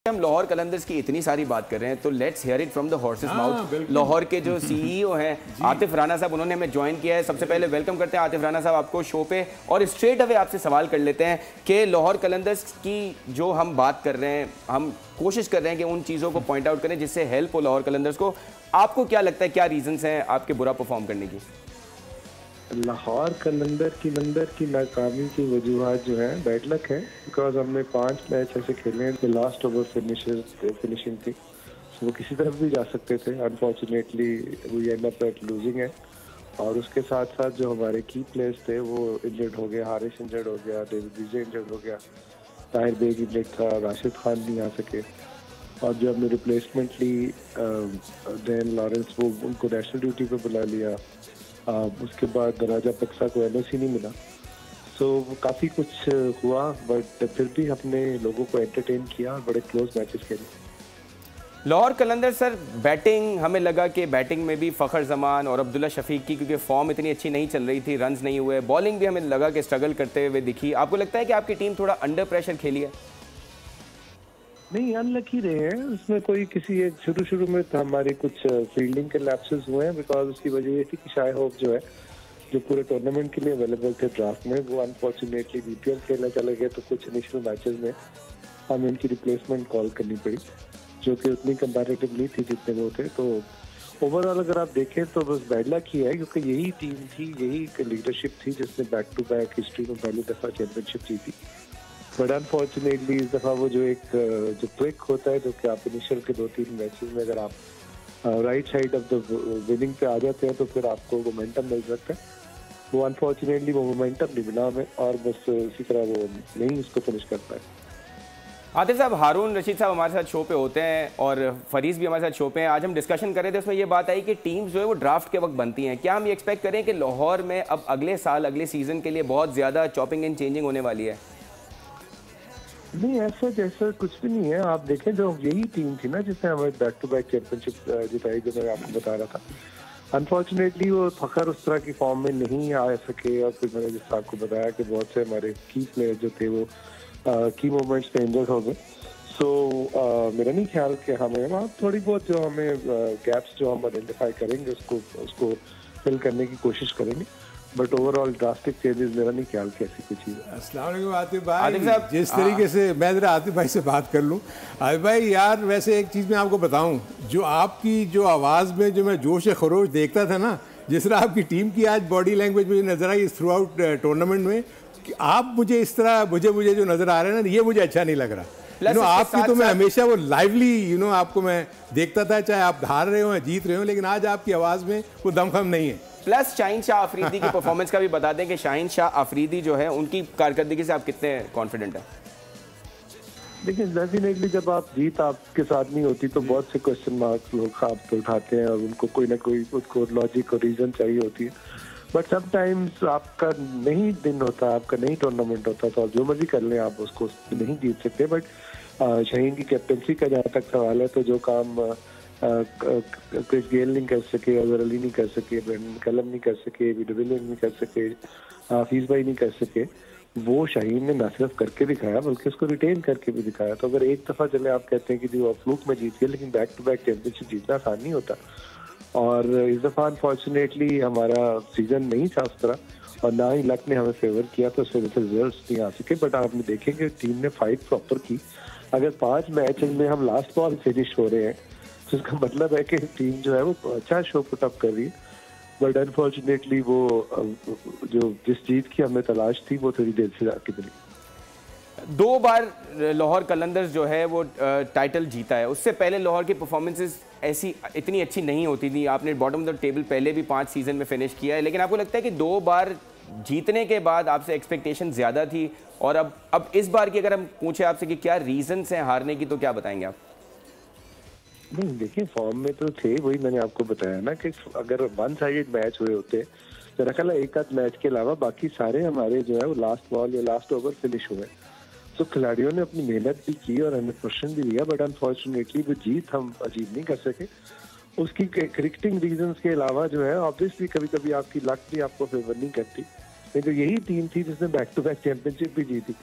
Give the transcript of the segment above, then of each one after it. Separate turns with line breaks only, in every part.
हम लाहौर कलंदर्स की इतनी सारी बात कर रहे हैं तो let's hear it from the horses mouth. Lahore के जो सीईओ हैं आतिफ राना साहब, उन्होंने हमें ज्वाइन किया है। सबसे पहले वेलकम करते हैं आतिफ राना साहब आपको शो पे, और स्ट्रेट अवे आपसे सवाल कर लेते हैं कि लाहौर कलंदर्स की जो हम बात कर रहे हैं, हम कोशिश कर रहे हैं कि उन चीज़ों को पॉइंट आउट करें जिससे हेल्प हो लाहौर कलंदर्स को। आपको क्या लगता है, क्या रीजंस हैं आपके बुरा परफॉर्म करने की?
लाहौर कलंदर की नाकामी की वजूहत जो है बैड लक है, बिकॉज हमने 5 मैच ऐसे खेले हैं जो लास्ट ओवर फिनिशिंग थी, तो वो किसी तरफ भी जा सकते थे। Unfortunately we end up at losing है। और उसके साथ साथ जो हमारे की प्लेयर्स थे वो इंजर्ड हो गए। हारिस इंजर्ड हो गया, डेविड विजय इंजर्ड हो गया, ताहिर बेग इंजर्ड था, राशिद खान नहीं आ सके। और जो हमने रिप्लेसमेंट ली दैन लॉरेंस, वो उनको नेशनल ड्यूटी पे बुला लिया। उसके बाद राजा पक्सा को एलओसी नहीं मिला। सो काफ़ी कुछ हुआ, बट फिर भी अपने लोगों को एंटरटेन किया और बड़े क्लोज मैचेस खेले।
लाहौर कलंदर सर, बैटिंग हमें लगा कि बैटिंग में भी फ़खर जमान और अब्दुल्ला शफीक की क्योंकि फॉर्म इतनी अच्छी नहीं चल रही थी, रन्स नहीं हुए। बॉलिंग भी हमें लगा कि स्ट्रगल करते हुए दिखी। आपको लगता है कि आपकी टीम थोड़ा अंडर प्रेशर खेली है?
नहीं, अनलकी रहे हैं उसमें। कोई किसी एक शुरू में तो हमारी कुछ फील्डिंग के लैप्सेस हुए हैं, बिकॉज उसकी वजह ये थी कि शाय होप जो है, जो पूरे टूर्नामेंट के लिए अवेलेबल थे ड्राफ्ट में, वो अनफॉर्चुनेटली बीपीएल खेलने चले गए। तो कुछ इनिशियल मैचेस में हमें उनकी रिप्लेसमेंट कॉल करनी पड़ी, जो कि उतनी कंपैरेटिव नहीं थी जितने वो थे। तो ओवरऑल अगर आप देखें तो बस बैड लक ही है, क्योंकि यही टीम थी, यही लीडरशिप थी जिसने बैक टू बैक हिस्ट्री में पहली दफ़ा चैंपियनशिप जीती। बट अनफॉर्चुनेटली इस दफ़ा वो जो एक जो क्लिक होता है, जो कि आप इनिशियल के 2-3 मैचेस में अगर आप right side of the winning पे आ जाते हैं तो फिर आपको मोमेंटम मिल सकता है। वो अनफॉर्चुनेटली वो मोमेंटम नहीं मिला हमें, और बस इसी तरह वो नहीं उसको फिनिश कर पाए।
आतिफ साहब, हारून रशीद साहब हमारे साथ शो पे होते हैं और फरीज भी हमारे साथ शो पे हैं। आज हम डिस्कशन कर रहे थे, उसमें ये बात आई कि टीम्स जो है वो ड्राफ्ट के वक्त बनती हैं। क्या हम ये एक्सपेक्ट करें कि लाहौर में अब अगले साल, अगले सीजन के लिए बहुत ज़्यादा चॉपिंग एंड चेंजिंग होने वाली है?
नहीं, ऐसा जैसा कुछ भी नहीं है। आप देखें, जो यही टीम थी ना जिसने हमें बैक टू बैक चैंपियनशिप जिताई, जो मैं आपको बता रहा था। अनफॉर्चुनेटली वो फखर उस तरह की फॉर्म में नहीं आ सके, और फिर मैंने जैसे आपको बताया कि बहुत से हमारे की प्लेयर जो थे वो की मोमेंट्स पे इंजर्ड हो गए। सो मेरा नहीं ख्याल कि हमें वहाँ थोड़ी बहुत जो हमें गैप्स जो हम आइडेंटिफाई करेंगे उसको फिल करने की कोशिश करेंगे, बट ओवरऑल ड्रास्टिक चेंजेस मेरा नहीं ख्याल कि ऐसी कोई चीज़ है।
अस्सलाम वालेकुम आतिफ भाई, जिस तरीके से मैं जरा आतिफ भाई से बात कर लूँ। आतिफ भाई यार, वैसे एक चीज़ मैं आपको बताऊँ, जो आपकी जो आवाज़ में जो मैं जोश खरोश देखता था ना, जिस तरह आपकी टीम की आज बॉडी लैंग्वेज मुझे नजर आई थ्रू आउट टूर्नामेंट में, कि आप मुझे इस तरह मुझे जो नज़र आ रहे हैं ना, ये मुझे अच्छा नहीं लग रहा। आपकी तो मैं हमेशा वो लाइवली आपको मैं देखता था, चाहे आप हार रहे हो या जीत रहे हो, लेकिन आज आपकी आवाज़ में वो दमखम नहीं है।
प्लस शाहीन शाह अफरीदी की परफॉर्मेंस का भी बता दें कि शाहीन शाह अफरीदी जो है, उनकी कारकर्दगी से आप कितने कॉन्फिडेंट हैं?
देखिए, डेफिनेटली जब आप जीत आपके साथ नहीं होती तो बहुत से क्वेश्चन मार्क्स लोग आप पे उठाते हैं, और उनको कोई ना कोई उसको लॉजिक और रीजन चाहिए होती है। बट समटाइम्स आपका नहीं दिन होता, आपका नहीं टूर्नामेंट होता, तो आप जो मर्जी कर लें, आप उसको नहीं जीत सकते। बट शाहीन की कैप्टनसी का जहाँ तक सवाल है, तो जो काम क्रिस गेल नहीं कर सके, अजहर अली नहीं कर सके, ब्रेंडन कलम नहीं कर सके, विलियम्स नहीं कर सके, हाफिज भाई नहीं कर सके, वो शाहीन ने ना सिर्फ करके दिखाया बल्कि उसको रिटेन करके भी दिखाया। तो अगर एक दफ़ा चले आप कहते हैं कि जो फ्लूक में जीत गए, लेकिन बैक टू बैक चैंपियनशिप जीतना आसान नहीं होता। और इस दफ़ा अनफॉर्चुनेटली हमारा सीजन नहीं था उस तरह, और ना ही लक ने हमें फेवर किया, तो उस वजह से रिजल्ट नहीं आ सके। बट आपने देखेंगे टीम ने फाइट प्रॉपर की। अगर 5 मैच में हम लास्ट बॉल फिनिश हो रहे हैं, तो इसका मतलब है कि टीम जो है वो अच्छा शो पुट अप कर रही है। बट अनफॉर्चुनेटली वो जो जिस जीत की हमें तलाश थी वो थोड़ी देर से जाके मिली।
2 बार लाहौर कलंदर्स जो है वो टाइटल जीता है। उससे पहले लाहौर की परफॉर्मेंसेस ऐसी इतनी अच्छी नहीं होती थी। आपने बॉटम ऑफ द टेबल पहले भी 5 सीजन में फिनिश किया है, लेकिन आपको लगता है कि 2 बार जीतने के बाद आपसे एक्सपेक्टेशन ज़्यादा थी, और अब इस बार की अगर हम पूछे आपसे कि क्या रीजंस हैं हारने की, तो क्या बताएंगे आप?
नहीं, देखिए, फॉर्म में तो थे, वही मैंने आपको बताया ना कि अगर वन साइडेड मैच हुए होते, मेरा ख्याल है एक आध मैच के अलावा बाकी सारे हमारे जो है वो लास्ट बॉल या लास्ट ओवर फिनिश हुए। तो खिलाड़ियों ने अपनी मेहनत भी की और 100% भी दिया, बट अनफॉर्चुनेटली वो जीत हम अचीव नहीं कर सके। उसकी क्रिकेटिंग रीजंस के अलावा जो है, ऑब्वियसली कभी कभी आपकी लक भी आपको फेवर नहीं करती। नहीं तो यही टीम थी जिसने बैक टू बैक चैंपियनशिप भी जीती।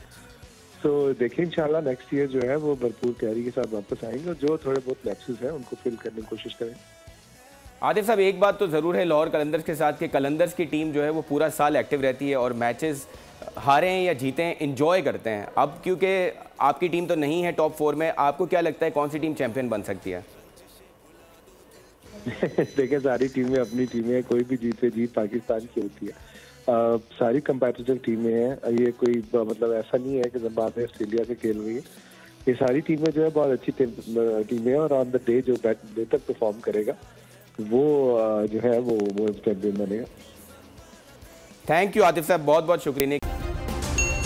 तो देखिए इंशाल्लाह नेक्स्ट ईयर जो है वो भरपूर तैयारी के साथ वापस आएंगे और जो थोड़े बहुत लैप्सेस हैं उनको फिल करने की कोशिश करें।
आतिफ साहब, एक बात तो ज़रूर है लाहौर कलंदर्स के साथ कि कलंदर्स की टीम जो है वो पूरा साल एक्टिव रहती है और मैचेस हारें या जीतें इंजॉय करते हैं। अब क्योंकि आपकी टीम तो नहीं है टॉप 4 में, आपको क्या लगता है कौन सी टीम चैंपियन बन सकती है?
देखिए सारी टीमें अपनी टीमें हैं, कोई भी जीत पाकिस्तान की होती है। सारी कंपेटिटिव टीमें हैं, ये कोई मतलब ऐसा नहीं है कि जिम्बाब्वे ऑस्ट्रेलिया से खेल रही है। ये सारी टीमें जो है बहुत अच्छी टीमें हैं और ऑन द डे जो बेहतर परफॉर्म करेगा वो जो है वो चैंपियन बनेगा।
थैंक यू आतिफ साहब, बहुत बहुत शुक्रिया।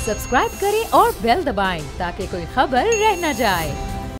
सब्सक्राइब करें और बेल दबाएं ताकि कोई खबर रह न जाए।